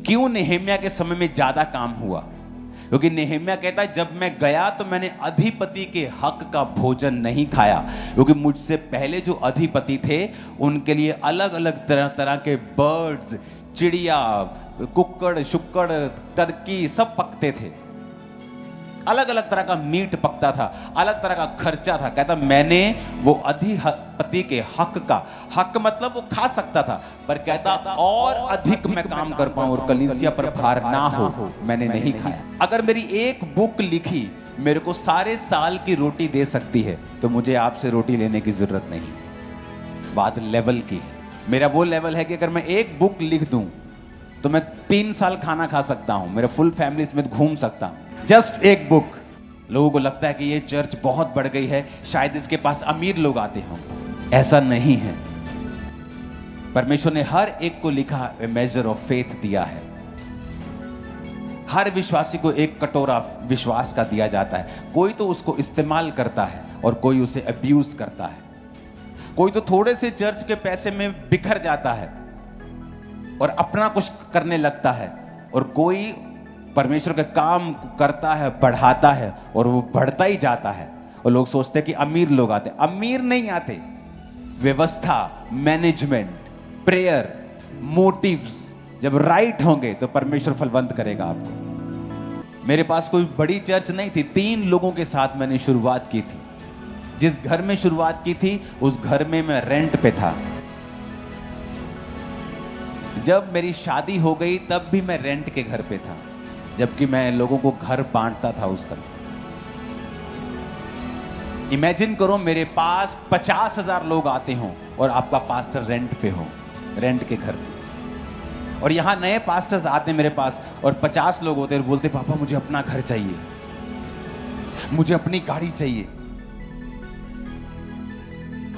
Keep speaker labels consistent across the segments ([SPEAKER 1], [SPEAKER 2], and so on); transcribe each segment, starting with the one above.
[SPEAKER 1] क्यों नेहेम्या के समय में ज्यादा काम हुआ? क्योंकि नेहेम्या कहता है जब मैं गया तो मैंने अधिपति के हक का भोजन नहीं खाया, क्योंकि मुझसे पहले जो अधिपति थे उनके लिए अलग अलग तरह तरह के बर्ड्स, चिड़िया, कुक्कड़, शुक्कड़, टर्की सब पकते थे। अलग अलग तरह का मीट पकता था, अलग तरह का खर्चा था। कहता मैंने वो अधिपति के हक का, हक मतलब वो खा सकता था, पर कहता और अधिक मैं काम कर पाऊं और कलीसिया पर भार ना हो, मैंने नहीं खाया। अगर मेरी एक बुक लिखी मेरे को सारे साल की रोटी दे सकती है तो मुझे आपसे रोटी लेने की जरूरत नहीं। बात लेवल की है। मेरा वो लेवल है कि अगर मैं एक बुक लिख दूं तो मैं 3 साल खाना खा सकता हूं, मेरे फुल फैमिली समेत घूम सकता हूं। जस्ट एक बुक। लोगों को लगता है कि ये चर्च बहुत बढ़ गई है, शायद इसके पास अमीर लोग आते हों। ऐसा नहीं है। परमेश्वर ने हर एक को लिखा मेजर ऑफ फेथ दिया है। हर विश्वासी को एक कटोरा विश्वास का दिया जाता है। कोई तो उसको इस्तेमाल करता है और कोई उसे अब्यूज करता है। कोई तो थोड़े से चर्च के पैसे में बिखर जाता है और अपना कुछ करने लगता है, और कोई परमेश्वर के काम करता है, बढ़ाता है और वो बढ़ता ही जाता है। और लोग सोचते हैं कि अमीर लोग आते। अमीर नहीं आते। व्यवस्था, मैनेजमेंट, प्रेयर, मोटिव्स जब राइट होंगे तो परमेश्वर फलवंत करेगा आपको। मेरे पास कोई बड़ी चर्च नहीं थी। 3 लोगों के साथ मैंने शुरुआत की थी। जिस घर में शुरुआत की थी उस घर में मैं रेंट पे था। जब मेरी शादी हो गई तब भी मैं रेंट के घर पे था, जबकि मैं लोगों को घर बांटता था उस समय। इमेजिन करो मेरे पास 50,000 लोग आते हों और आपका पास्टर रेंट पे हो, रेंट के घर पे। और यहां नए पास्टर्स आते मेरे पास और 50 लोग होते और बोलते पापा मुझे अपना घर चाहिए, मुझे अपनी गाड़ी चाहिए।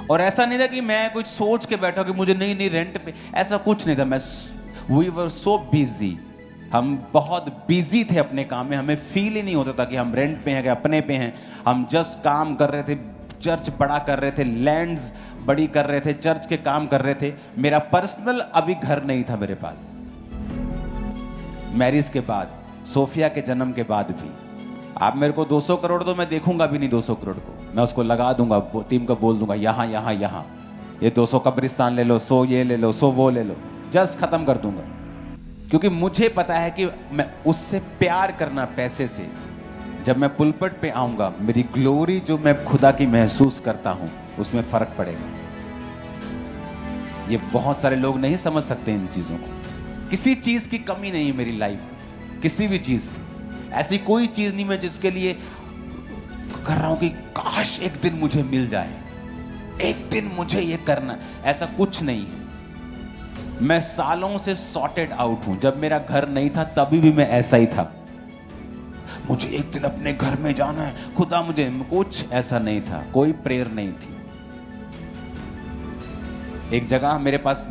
[SPEAKER 1] और ऐसा नहीं था कि मैं कुछ सोच के बैठा कि मुझे नहीं रेंट पे, ऐसा कुछ नहीं था। We were so busy. हम बहुत बिजी थे अपने काम में। हमें फील ही नहीं होता था कि हम रेंट पे हैं कि अपने पे हैं। हम जस्ट काम कर रहे थे, चर्च बड़ा कर रहे थे, लैंड्स बड़ी कर रहे थे, चर्च के काम कर रहे थे। मेरा पर्सनल अभी घर नहीं था मेरे पास। मैरिज के बाद, सोफिया के जन्म के बाद भी। आप मेरे को 200 करोड़ दो, मैं देखूंगा भी नहीं 200 करोड़ को। मैं उसको लगा दूंगा, टीम को बोल दूंगा यहाँ यहाँ यहाँ, ये 200 कब्रिस्तान ले लो, 100 ये ले लो, 100 वो ले लो, जस्ट खत्म कर दूंगा। क्योंकि मुझे पता है कि मैं उससे प्यार करना, पैसे से, जब मैं पुलपट पे आऊंगा मेरी ग्लोरी जो मैं खुदा की महसूस करता हूं उसमें फर्क पड़ेगा। ये बहुत सारे लोग नहीं समझ सकते इन चीजों को। किसी चीज की कमी नहीं है मेरी लाइफ में, किसी भी चीज की। ऐसी कोई चीज नहीं मैं जिसके लिए कर रहा हूं कि काश एक दिन मुझे मिल जाए, एक दिन मुझे ये करना, ऐसा कुछ नहीं है। मैं सालों से सॉर्टेड आउट हूं। जब मेरा घर नहीं था तभी भी मैं ऐसा ही था। मुझे एक दिन अपने घर में जाना है, खुदा मुझे, कुछ ऐसा नहीं था, कोई प्रेयर नहीं थी। एक जगह मेरे पास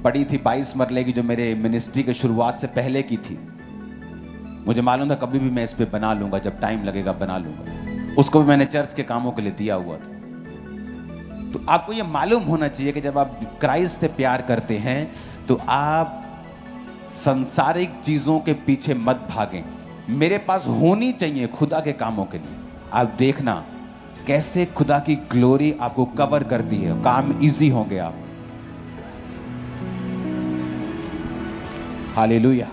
[SPEAKER 1] पड़ी थी 22 मरले की, जो मेरे मिनिस्ट्री के शुरुआत से पहले की थी। मुझे मालूम था कभी भी मैं इस पे बना लूंगा, जब टाइम लगेगा बना लूंगा। उसको भी मैंने चर्च के कामों के लिए दिया हुआ था। तो आपको ये मालूम होना चाहिए कि जब आप क्राइस्ट से प्यार करते हैं तो आप सांसारिक चीजों के पीछे मत भागें। मेरे पास होनी चाहिए खुदा के कामों के लिए। आप देखना कैसे खुदा की ग्लोरी आपको कवर करती है, काम इजी होंगे आप। हालेलुया।